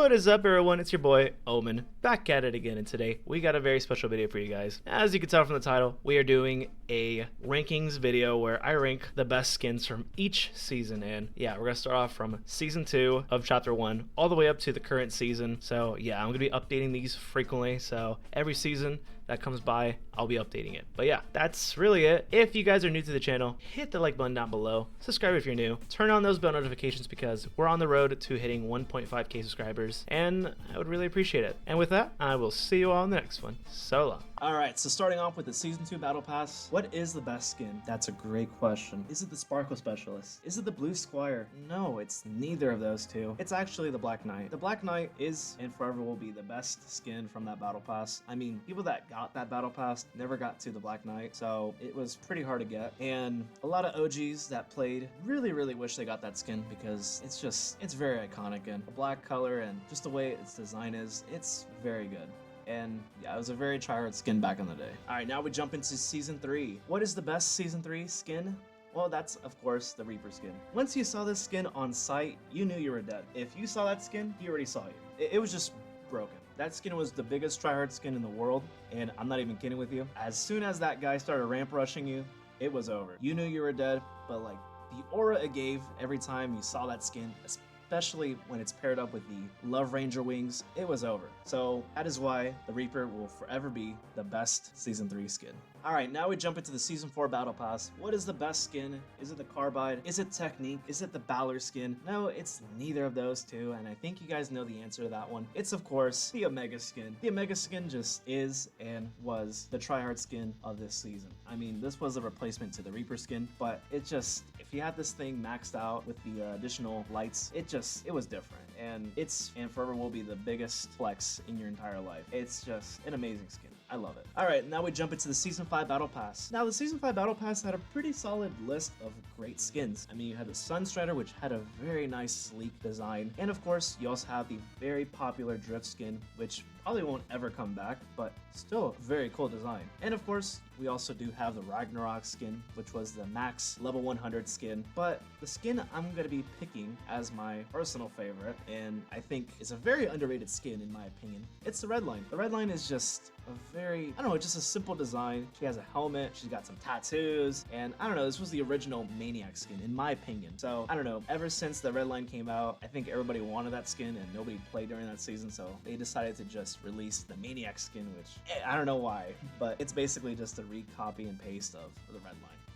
What is up, everyone? It's your boy Omen, back at it again, and today we got a very special video for you guys. As you can tell from the title, we are doing a rankings video where I rank the best skins from each season, and yeah, we're gonna start off from season 2 of chapter 1 all the way up to the current season. So yeah, I'm gonna be updating these frequently, so every season that comes by, I'll be updating it. But yeah, that's really it. If you guys are new to the channel, hit the like button down below, subscribe if you're new, turn on those bell notifications because we're on the road to hitting 1.5k subscribers, and I would really appreciate it. And with that, I will see you all in the next one. So long. Alright, so starting off with the Season 2 Battle Pass, what is the best skin? That's a great question. Is it the Sparkle Specialist? Is it the Blue Squire? No, it's neither of those two. It's actually the Black Knight. The Black Knight is and forever will be the best skin from that Battle Pass. I mean, people that got that Battle Pass never got to the Black Knight, so it was pretty hard to get. And a lot of OGs that played really wish they got that skin because it's very iconic, and the black color and just the way its design is, it's very good. And yeah, it was a very tryhard skin back in the day. All right, now we jump into Season 3. What is the best Season 3 skin? Well, that's, of course, the Reaper skin. Once you saw this skin on sight, you knew you were dead. If you saw that skin, you already saw you. It was just broken. That skin was the biggest tryhard skin in the world, and I'm not even kidding with you. As soon as that guy started ramp rushing you, it was over. You knew you were dead, but like the aura it gave every time you saw that skin, especially when it's paired up with the Love Ranger wings, it was over. So that is why the Reaper will forever be the best Season 3 skin. Alright, now we jump into the Season 4 Battle Pass. What is the best skin? Is it the Carbide? Is it Technique? Is it the Balor skin? No, it's neither of those two, and I think you guys know the answer to that one. It's, of course, the Omega skin. The Omega skin just is and was the tryhard skin of this season. I mean, this was a replacement to the Reaper skin, but it just, if you had this thing maxed out with the additional lights, it was different. And and forever will be the biggest flex in your entire life. It's just an amazing skin. I love it. Alright, now we jump into the Season 5 Battle Pass. Now, the Season 5 Battle Pass had a pretty solid list of great skins. I mean, you had the Sunstrider, which had a very nice, sleek design. And of course, you also have the very popular Drift skin, which probably won't ever come back, but still a very cool design. And of course, we also do have the Ragnarok skin, which was the max level 100 skin. But the skin I'm going to be picking as my personal favorite, and I think is a very underrated skin in my opinion, it's the Redline. The Redline is just a very, I don't know, just a simple design. She has a helmet, she's got some tattoos, and I don't know, this was the original Maniac skin in my opinion. So I don't know, ever since the Redline came out, I think everybody wanted that skin and nobody played during that season, so they decided to just release the Maniac skin, which I don't know why, but it's basically just a recopy and paste of the Redline.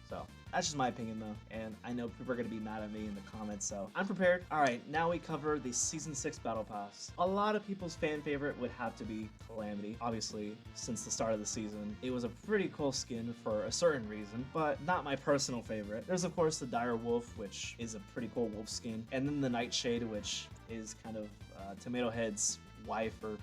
So that's just my opinion though, and I know people are going to be mad at me in the comments, so I'm prepared. Alright, now we cover the Season 6 Battle Pass. A lot of people's fan favorite would have to be Calamity. Obviously, since the start of the season, it was a pretty cool skin for a certain reason, but not my personal favorite. There's of course the Dire Wolf, which is a pretty cool wolf skin, and then the Nightshade, which is kind of Tomato Head's wife or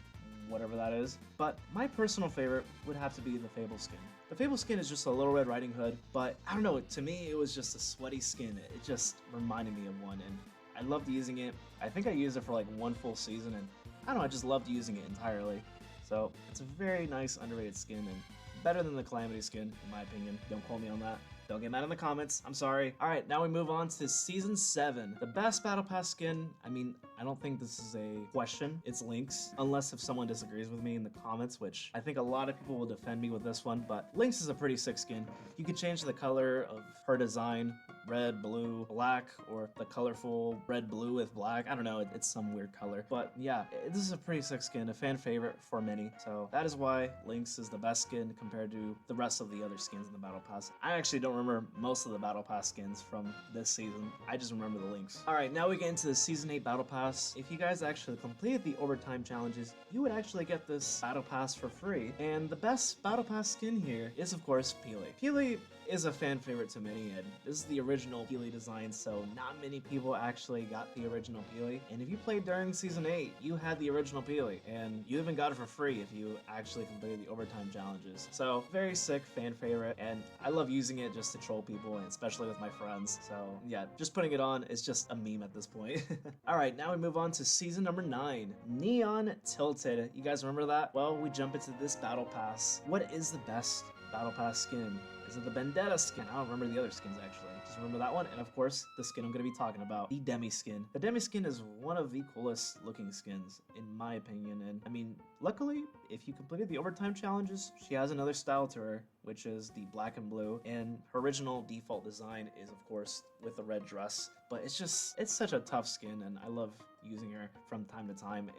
whatever that is. But my personal favorite would have to be the Fable skin. The Fable skin is just a Little Red Riding Hood, but I don't know, to me it was just a sweaty skin. It just reminded me of one, and I loved using it. I think I used it for like one full season, and I don't know, I just loved using it entirely. So it's a very nice underrated skin, and better than the Calamity skin, in my opinion. Don't quote me on that. Don't get mad in the comments. I'm sorry. Alright, now we move on to Season 7. The best Battle Pass skin, I mean, I don't think this is a question. It's Lynx. Unless if someone disagrees with me in the comments, which I think a lot of people will defend me with this one, but Lynx is a pretty sick skin. You can change the color of her design, red, blue, black, or the colorful red, blue with black. I don't know, it's some weird color. But yeah, this is a pretty sick skin, a fan favorite for many. So that is why Lynx is the best skin compared to the rest of the other skins in the Battle Pass. I actually don't remember most of the Battle Pass skins from this season. I just remember the Lynx. Alright, now we get into the Season 8 Battle Pass. If you guys actually completed the overtime challenges, you would actually get this Battle Pass for free. And the best Battle Pass skin here is, of course, Peely. Peely is a fan favorite to many, and this is the original Peely design, so not many people actually got the original Peely. And if you played during Season 8, you had the original Peely, and you even got it for free if you actually completed the overtime challenges. So, very sick fan favorite, and I love using it just to troll people, and especially with my friends. So, yeah, just putting it on is just a meme at this point. Alright, now we move on to Season number 9, Neon Tilted. You guys remember that? Well, we jump into this Battle Pass. What is the best Battle Pass skin? Is it the Vendetta skin? I don't remember the other skins actually. Just remember that one. And of course, the skin I'm going to be talking about, the Demi skin. The Demi skin is one of the coolest looking skins, in my opinion. And I mean, luckily, if you completed the overtime challenges, she has another style to her, which is the black and blue. And her original default design is, of course, with the red dress. But it's such a tough skin, and I love using her from time to time.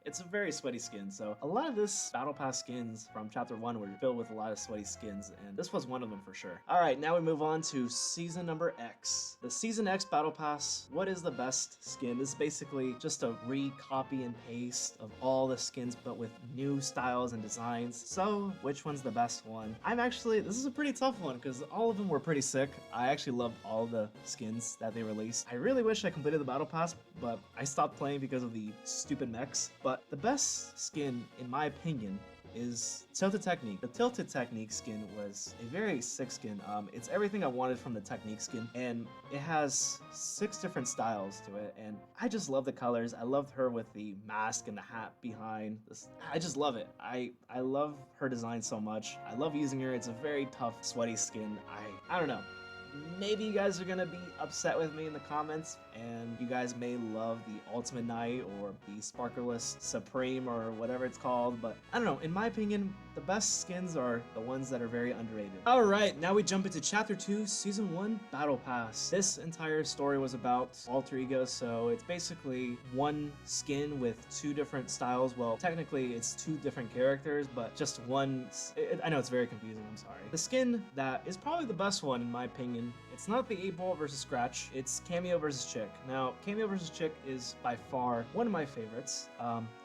It's a very sweaty skin, so a lot of this Battle Pass skins from Chapter 1 were filled with a lot of sweaty skins, and this was one of them for sure. Alright, now we move on to Season number X. The Season X Battle Pass, what is the best skin? This is basically just a re-copy and paste of all the skins, but with new styles and designs. So, which one's the best one? This is a pretty tough one, because all of them were pretty sick. I actually loved all the skins that they released. I really wish I completed the Battle Pass, but I stopped playing because of the stupid mechs. But the best skin, in my opinion, is Tilted Technique. The Tilted Technique skin was a very sick skin. It's everything I wanted from the Technique skin, and it has 6 different styles to it, and I just love the colors. I loved her with the mask and the hat behind this. I just love it. I love her design so much. I love using her. It's a very tough, sweaty skin. I don't know. Maybe you guys are gonna be upset with me in the comments, and you guys may love the Ultimate Knight or the Sparklerless Supreme or whatever it's called, but I don't know. In my opinion, the best skins are the ones that are very underrated. Alright, now we jump into Chapter 2, Season 1, Battle Pass. This entire story was about alter egos, so it's basically one skin with 2 different styles. Well, technically it's 2 different characters, but just one. I know it's very confusing, I'm sorry. The skin that is probably the best one, in my opinion, it's not the 8-Ball versus Scratch, it's Cameo versus Chick. Now, Cameo versus Chick is by far one of my favorites.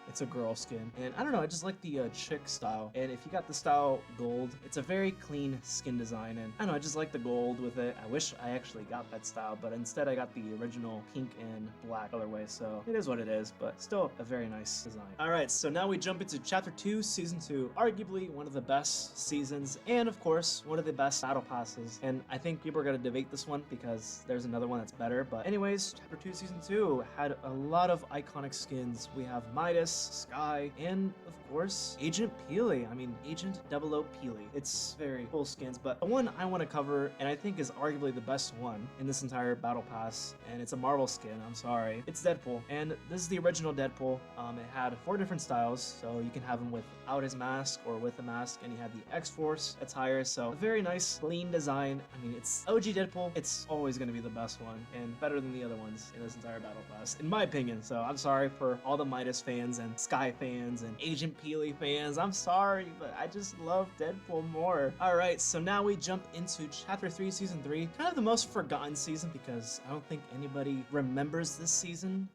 It's a girl skin, and I don't know, I just like the Chick style. And if you got the style gold, it's a very clean skin design, and I don't know, I just like the gold with it. I wish I actually got that style, but instead I got the original pink and black colorway, so it is what it is, but still a very nice design. Alright, so now we jump into Chapter 2, Season 2, arguably one of the best seasons, and of course, one of the best battle passes, and I think people are going to debate this one because there's another one that's better, but anyways, Chapter 2, Season 2 had a lot of iconic skins. We have Midas, Sky, and of course, Agent Peely. I mean, Agent 00 Peely. It's very cool skins, but the one I want to cover, and I think is arguably the best one in this entire battle pass, and it's a Marvel skin, I'm sorry. It's Deadpool, and this is the original Deadpool. It had 4 different styles, so you can have him without his mask or with a mask, and he had the X-Force attire, so a very nice, clean design. I mean, it's OG Deadpool. It's always going to be the best one, and better than the other ones in this entire battle pass, in my opinion, so I'm sorry for all the Midas fans and Sky fans and Agent Peely fans. I'm sorry, but I just love Deadpool more. Alright, so now we jump into Chapter 3, Season 3. Kind of the most forgotten season because I don't think anybody remembers this season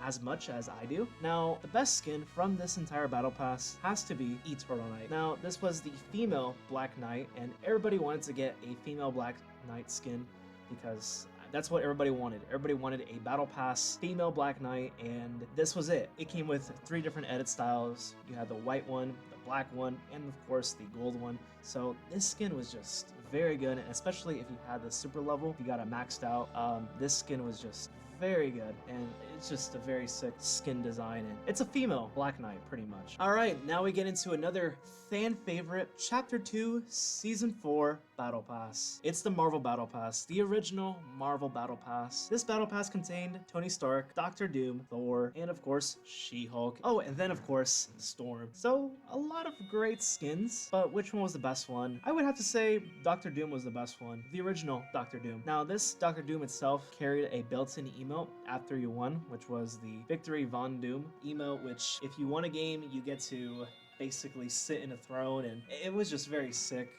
as much as I do. Now, the best skin from this entire battle pass has to be Eternal Knight. Now, this was the female Black Knight, and everybody wanted to get a female Black Knight skin because that's what everybody wanted. Everybody wanted a battle pass female Black Knight, and this was it. It came with 3 different edit styles. You had the white one, the black one, and of course the gold one. So this skin was just very good, and especially if you had the super level, if you got it maxed out, this skin was just very good, and it's just a very sick skin design, and it's a female Black Knight pretty much. Alright, now we get into another fan favorite, Chapter 2, Season 4 Battle Pass. It's the Marvel Battle Pass, the original Marvel Battle Pass. This Battle Pass contained Tony Stark, Doctor Doom, Thor, and of course, She-Hulk. Oh, and then of course, Storm. So, a lot of great skins, but which one was the best one? I would have to say Doctor Doom was the best one, the original Doctor Doom. Now, this Doctor Doom itself carried a built-in emote after you won, which was the Victory Von Doom emote, which if you won a game, you get to basically sit in a throne, and it was just very sick.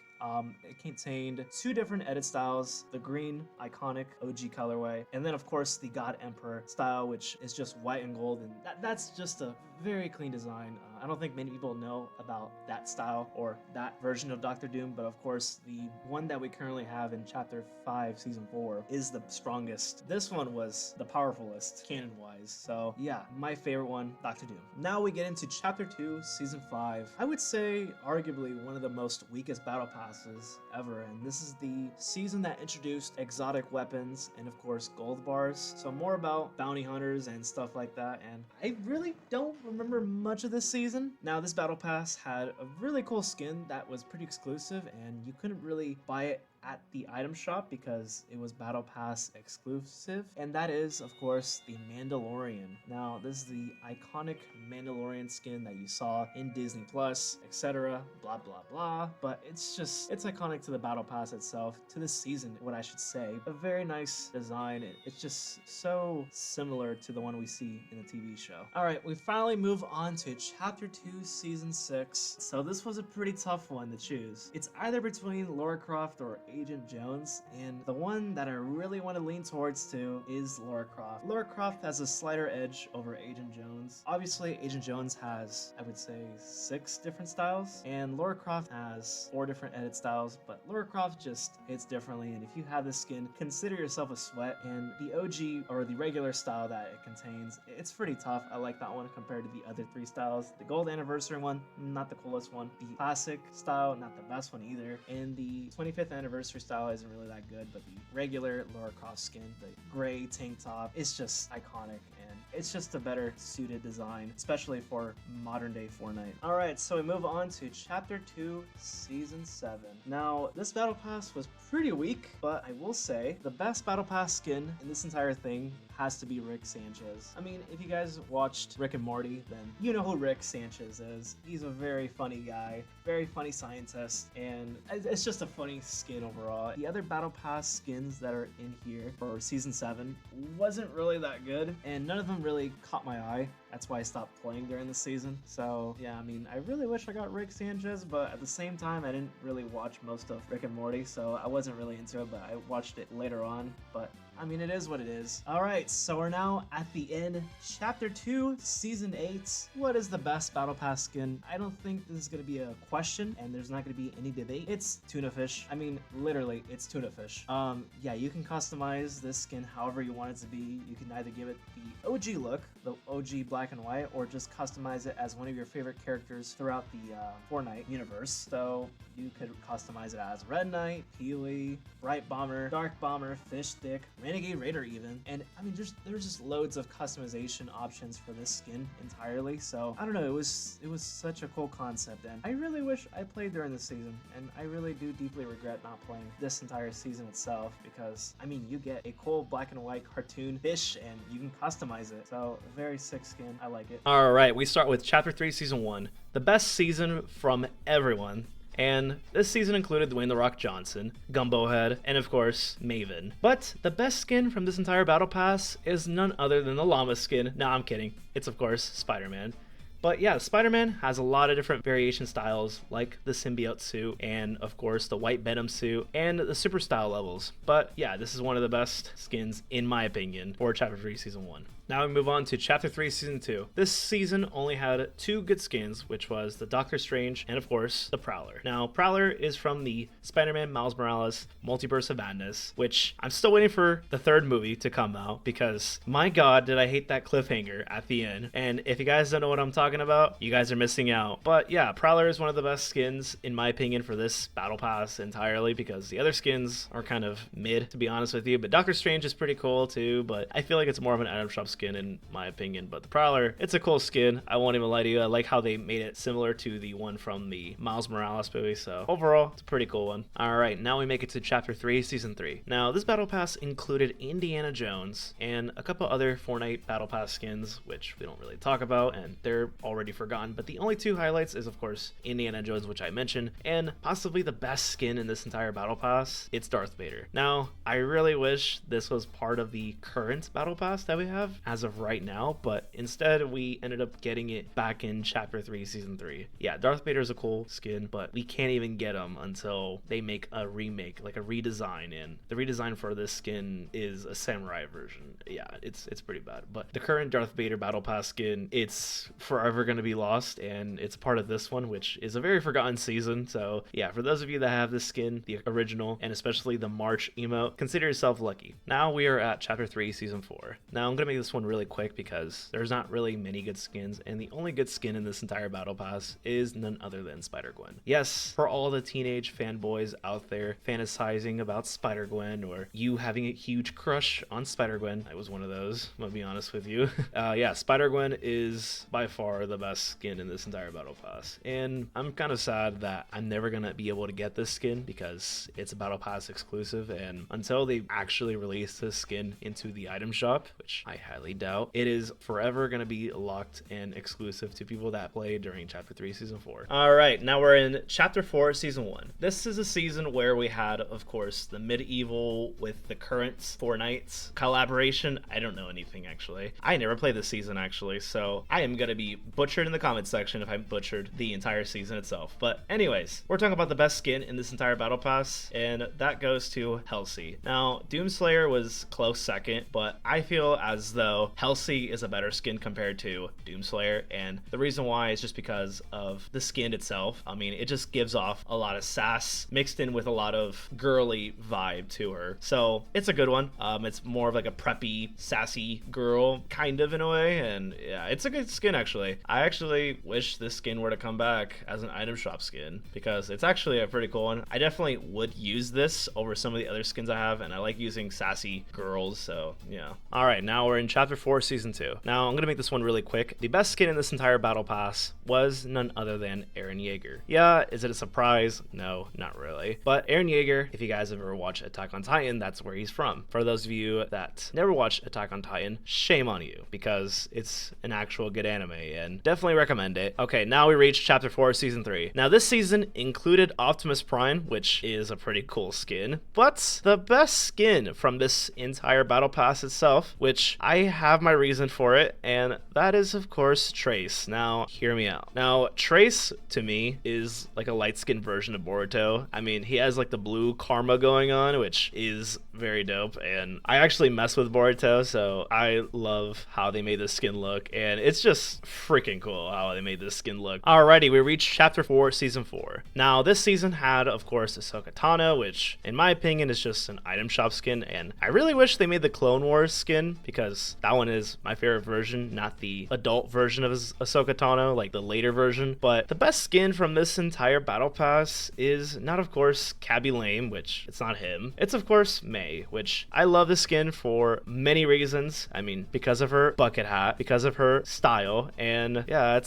It contained 2 different edit styles, the green iconic OG colorway, and then of course the God Emperor style, which is just white and gold, and that's just a very clean design. I don't think many people know about that style or that version of Doctor Doom, but of course the one that we currently have in Chapter 5, Season 4 is the strongest. This one was the powerfulest canon-wise, so yeah, my favorite one, Doctor Doom. Now we get into Chapter 2, Season 5. I would say arguably one of the most weakest battle passes ever, and this is the season that introduced exotic weapons and of course gold bars, so more about bounty hunters and stuff like that, and I really don't remember much of this season. season. Now this battle pass had a really cool skin that was pretty exclusive, and you couldn't really buy it at the item shop because it was battle pass exclusive, and that is of course the Mandalorian. Now this is the iconic Mandalorian skin that you saw in Disney Plus, etc, blah blah blah, but it's iconic to the battle pass itself, to the season, what I should say. A very nice design. It's just so similar to the one we see in the TV show. Alright, we finally move on to chapter 2 season 6. So this was a pretty tough one to choose. It's either between Lara Croft or Agent Jones, and the one that I really want to lean towards to is Lara Croft. Lara Croft has a slighter edge over Agent Jones. Obviously, Agent Jones has, I would say, 6 different styles, and Lara Croft has 4 different edit styles, but Lara Croft just hits differently, and if you have this skin, consider yourself a sweat, and the OG, or the regular style that it contains, it's pretty tough. I like that one compared to the other 3 styles. The Gold Anniversary one, not the coolest one. The Classic style, not the best one either, and the 25th Anniversary style isn't really that good, but the regular Lara Croft skin, the gray tank top, it's just iconic, and it's just a better suited design, especially for modern day Fortnite. Alright, so we move on to chapter 2 season 7. Now this battle pass was pretty weak, but I will say the best battle pass skin in this entire thing has to be Rick Sanchez. I mean, if you guys watched Rick and Morty, then you know who Rick Sanchez is. He's a very funny guy, very funny scientist, and it's just a funny skin overall. The other battle pass skins that are in here for season 7 wasn't really that good, and none of them really caught my eye. That's why I stopped playing during the season. So yeah, I mean, I really wish I got Rick Sanchez, but at the same time, I didn't really watch most of Rick and Morty, so I wasn't really into it, but I watched it later on. But I mean, it is what it is. Alright, so we're now at the end. Chapter 2, Season 8. What is the best Battle Pass skin? I don't think this is going to be a question, and there's not going to be any debate. It's tuna fish. I mean, literally, it's tuna fish. Yeah, you can customize this skin however you want it to be. You can either give it the OG look, the OG black and white, or just customize it as one of your favorite characters throughout the Fortnite universe. So you could customize it as Red Knight, Healy, Bright Bomber, Dark Bomber, Fish Stick, Renegade Raider even. And I mean, there's just loads of customization options for this skin entirely. So I don't know, it was such a cool concept, and I really wish I played during the season, and I really do deeply regret not playing this entire season itself, because I mean, you get a cool black and white cartoon fish and you can customize it. So a very sick skin. I like it. All right, we start with chapter 3 season 1, the best season from everyone. And this season included Dwayne "The Rock" Johnson, Gumbo Head, and of course, Maven. But the best skin from this entire battle pass is none other than the llama skin. No, I'm kidding. It's of course Spider-Man. But yeah, Spider-Man has a lot of different variation styles, like the symbiote suit, and of course the white Venom suit, and the super style levels. But yeah, this is one of the best skins, in my opinion, for chapter 3 season 1. Now we move on to chapter 3 season 2. This season only had 2 good skins, which was the Doctor Strange and of course the Prowler. Now Prowler is from the Spider-Man Miles Morales Multiverse of Madness, which I'm still waiting for the 3rd movie to come out, because my god did I hate that cliffhanger at the end. And if you guys don't know what I'm talking about, you guys are missing out. But yeah, Prowler is one of the best skins in my opinion for this battle pass entirely, because the other skins are kind of mid, to be honest with you. But Doctor Strange is pretty cool too, but I feel like it's more of an item shop skin in my opinion. But the Prowler, it's a cool skin. I won't even lie to you. I like how they made it similar to the one from the Miles Morales movie. So overall, it's a pretty cool one. All right, now we make it to chapter 3 season 3. Now this battle pass included Indiana Jones and a couple other Fortnite battle pass skins, which we don't really talk about and they're already forgotten. But the only 2 highlights is of course Indiana Jones, which I mentioned, and possibly the best skin in this entire battle pass. It's Darth Vader. Now I really wish this was part of the current battle pass that we have as of right now, but instead we ended up getting it back in chapter 3 season 3. Yeah, Darth Vader is a cool skin, but we can't even get him until they make a remake, like a redesign, and the redesign for this skin is a samurai version. Yeah, it's pretty bad. But the current Darth Vader battle pass skin, it's forever going to be lost, and it's part of this one, which is a very forgotten season. So yeah, for those of you that have this skin, the original, and especially the March emote, consider yourself lucky. Now we are at chapter 3 season 4. Now I'm going to make this one one really quick because there's not really many good skins, and the only good skin in this entire battle pass is none other than Spider-Gwen. Yes, for all the teenage fanboys out there fantasizing about Spider-Gwen, or you having a huge crush on Spider-Gwen, I was one of those, I'm gonna be honest with you. Yeah, Spider-Gwen is by far the best skin in this entire battle pass, and I'm kind of sad that I'm never gonna be able to get this skin because it's a battle pass exclusive, and until they actually release this skin into the item shop, which I highly doubt, it is forever gonna be locked and exclusive to people that play during Chapter 3 Season 4. Alright, now we're in Chapter 4 Season 1. This is a season where we had, of course, the medieval with the current Fortnite collaboration. I don't know anything, actually. I never played this season, actually, so I am gonna be butchered in the comment section if I butchered the entire season itself. But anyways, we're talking about the best skin in this entire battle pass, and that goes to Halsey. Now, Doomslayer was close second, but I feel as though Halsey is a better skin compared to Doomslayer, and the reason why is just because of the skin itself. I mean, it just gives off a lot of sass mixed in with a lot of girly vibe to her, so it's a good one. It's more of like a preppy, sassy girl, kind of, in a way, and yeah, it's a good skin, actually. I actually wish this skin were to come back as an item shop skin, because it's actually a pretty cool one. I definitely would use this over some of the other skins I have, and I like using sassy girls, so yeah. Alright, now we're in Chapter 4 Season 2. Now, I'm gonna make this one really quick. The best skin in this entire battle pass was none other than Eren Yeager. Yeah, is it a surprise? No, not really. But Eren Yeager, if you guys have ever watched Attack on Titan, that's where he's from. For those of you that never watched Attack on Titan, shame on you, because it's an actual good anime, and definitely recommend it. Okay, now we reach Chapter 4 Season 3. Now, this season included Optimus Prime, which is a pretty cool skin, but the best skin from this entire battle pass itself, which I have my reason for it, and that is, of course, Trace. Now, hear me out. Now, Trace, to me, is like a light-skinned version of Boruto. I mean, he has like the blue karma going on, which is very dope, and I actually mess with Boruto, so I love how they made this skin look, and it's just freaking cool how they made this skin look. Alrighty, we reached Chapter 4 Season 4. Now, this season had, of course, Ahsoka Tano, which, in my opinion, is just an item shop skin, and I really wish they made the Clone Wars skin, because that one is my favorite version, not the adult version of Ahsoka Tano, like the later version. But the best skin from this entire battle pass is not, of course, Cabby Lame, which it's not him. It's, of course, May, which I love this skin for many reasons. I mean, because of her bucket hat, because of her style, and yeah,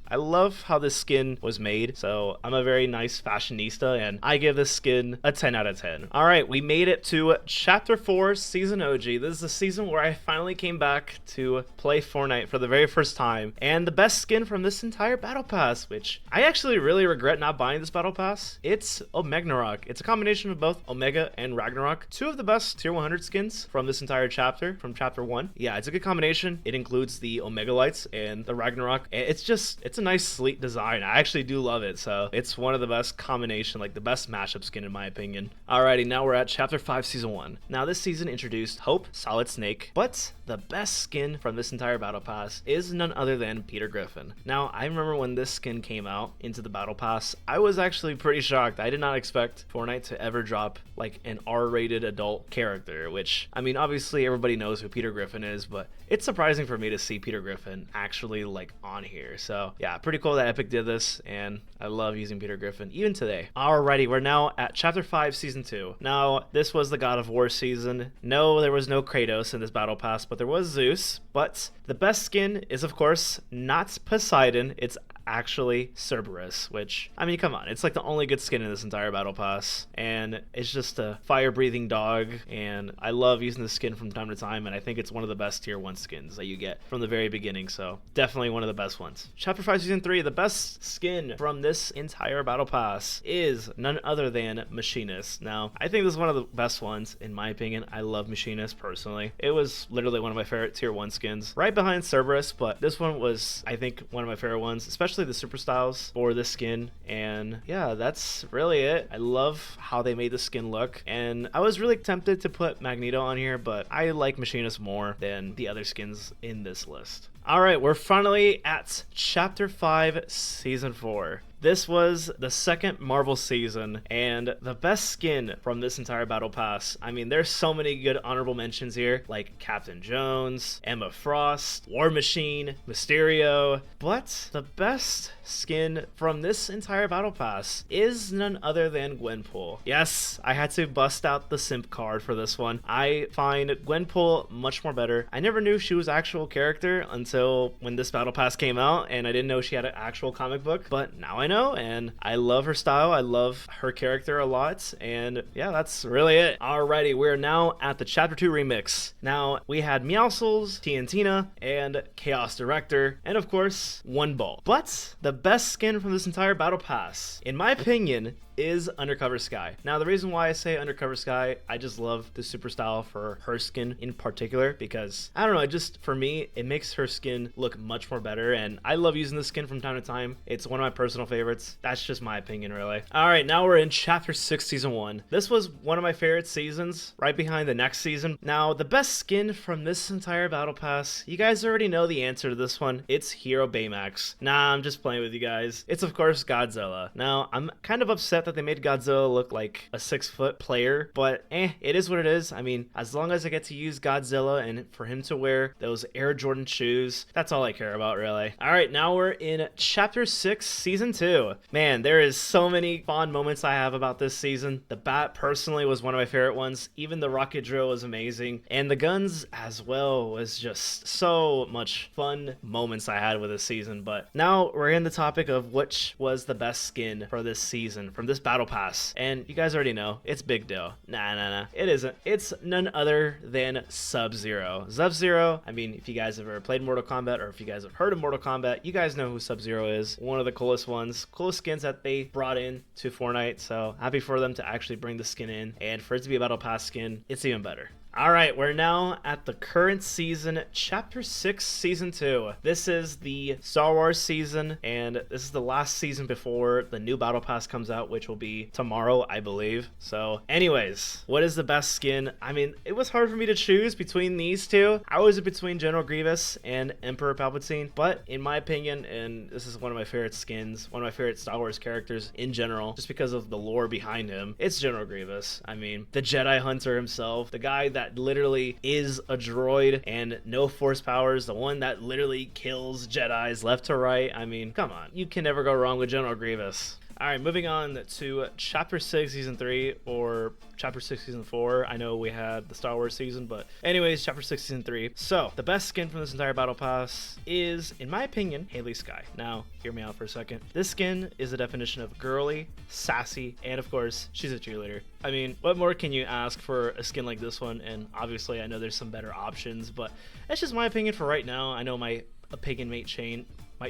I love how this skin was made, so I'm a very nice fashionista, and I give this skin a 10 out of 10. Alright, we made it to Chapter 4 Season OG. This is the season where I finally came back to play Fortnite for the very first time, and the best skin from this entire battle pass, which I actually really regret not buying this battle pass, it's Omegnarok. It's a combination of both Omega and Ragnarok, two of the best tier 100 skins from this entire chapter, from Chapter 1. Yeah, it's a good combination. It includes the Omega Lights and the Ragnarok. It's a nice sleek design. I actually do love it, so it's one of the best combination, like the best mashup skin in my opinion. Alrighty, now we're at Chapter 5 Season 1. Now this season introduced Hope, Solid Snake, but the best skin from this entire battle pass is none other than Peter Griffin. Now, I remember when this skin came out into the battle pass, I was actually pretty shocked. I did not expect Fortnite to ever drop like an R-rated adult character, which, I mean, obviously everybody knows who Peter Griffin is, but it's surprising for me to see Peter Griffin actually like on here. So yeah, pretty cool that Epic did this, and I love using Peter Griffin even today. Alrighty, we're now at Chapter 5 Season 2. Now, this was the God of War season. No, there was no Kratos in this battle pass, but there was Zeus. But the best skin is, of course, not Poseidon. It's actually Cerberus, which, I mean, come on, it's like the only good skin in this entire battle pass, and it's just a fire-breathing dog, and I love using this skin from time to time, and I think it's one of the best tier 1 skins that you get from the very beginning, so definitely one of the best ones. Chapter 5 Season 3, the best skin from this entire battle pass is none other than Machinist. Now, I think this is one of the best ones, in my opinion. I love Machinist, personally. It was literally one of my favorite tier 1 skins, right behind Cerberus, but this one was, I think, one of my favorite ones, especially the super styles for this skin. And yeah, that's really it. I love how they made the skin look, and I was really tempted to put Magneto on here, but I like Machinist more than the other skins in this list. Alright, we're finally at Chapter 5 Season 4. this was the second Marvel season, and the best skin from this entire battle pass. I mean, there's so many good honorable mentions here, like Captain Jones, Emma Frost, War Machine, Mysterio, but the best skin from this entire battle pass is none other than Gwenpool. Yes, I had to bust out the simp card for this one. I find Gwenpool much more better. I never knew she was an actual character until when this battle pass came out, and I didn't know she had an actual comic book, but now I know, and I love her style. I love her character a lot, and yeah, that's really it. Alrighty, we're now at the Chapter 2 remix. Now, we had Meowscles, TNTina, and Chaos Director, and of course, One Ball. But the best skin from this entire battle pass, in my opinion, is Undercover Sky. Now, the reason why I say Undercover Sky, I just love the super style for her skin in particular, because I don't know, just for me, it makes her skin look much more better, and I love using this skin from time to time. It's one of my personal favorites. That's just my opinion, really. All right, now we're in Chapter 6, Season 1. This was one of my favorite seasons, right behind the next season. Now, the best skin from this entire battle pass, you guys already know the answer to this one. It's Hero Baymax. Nah, I'm just playing with you guys. It's, of course, Godzilla. Now, I'm kind of upset that they made Godzilla look like a 6-foot player, but it is what it is. I mean, as long as I get to use Godzilla and for him to wear those Air Jordan shoes, that's all I care about, really. All right, now we're in Chapter 6, Season 2. Man, there is so many fond moments I have about this season. The bat personally was one of my favorite ones. Even the rocket drill was amazing, and the guns as well was just so much fun moments I had with this season. But now we're in the topic of which was the best skin for this season, from this battle pass, and you guys already know it's Big Doe. Nah, it isn't. It's none other than Sub-Zero. Sub-Zero, I mean, if you guys have ever played Mortal Kombat, or if you guys have heard of Mortal Kombat, you guys know who Sub-Zero is. One of the coolest ones, coolest skins that they brought in to Fortnite, so happy for them to actually bring the skin in, and for it to be a battle pass skin, it's even better. Alright, we're now at the current season, Chapter 6, Season 2. This is the Star Wars season, and this is the last season before the new Battle Pass comes out, which will be tomorrow, I believe. So, anyways, what is the best skin? I mean, it was hard for me to choose between these two. I was between General Grievous and Emperor Palpatine, but in my opinion, and this is one of my favorite skins, one of my favorite Star Wars characters in general, just because of the lore behind him, it's General Grievous. I mean, the Jedi Hunter himself, the guy that literally is a droid and no force powers, the one that literally kills Jedis left to right. I mean, come on, you can never go wrong with General Grievous. Alright, moving on to Chapter 6 Season 3, or Chapter 6 Season 4. I know we had the Star Wars season, but anyways, Chapter 6 Season 3. So, the best skin from this entire Battle Pass is, in my opinion, Haley Sky. Now, hear me out for a second. This skin is a definition of girly, sassy, and of course, she's a cheerleader. I mean, what more can you ask for a skin like this one? And obviously, I know there's some better options, but that's just my opinion for right now. I know my opinion might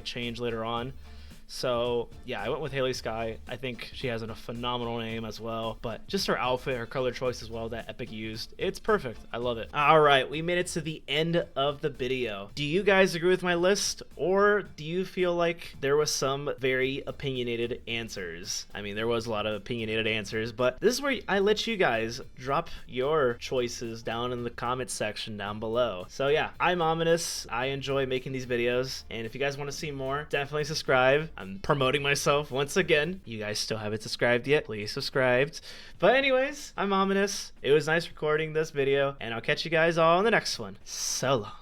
change later on. So yeah, I went with Haley Sky. I think she has a phenomenal name as well, but just her outfit, her color choice as well that Epic used, it's perfect. I love it. All right, we made it to the end of the video. Do you guys agree with my list, or do you feel like there was some very opinionated answers? I mean, there was a lot of opinionated answers, but this is where I let you guys drop your choices down in the comments section down below. So yeah, I'm Ominous. I enjoy making these videos, and if you guys want to see more, definitely subscribe. I'm promoting myself once again. You guys still haven't subscribed yet, please subscribe. But anyways, I'm Ominous. It was nice recording this video, and I'll catch you guys all in the next one. So long.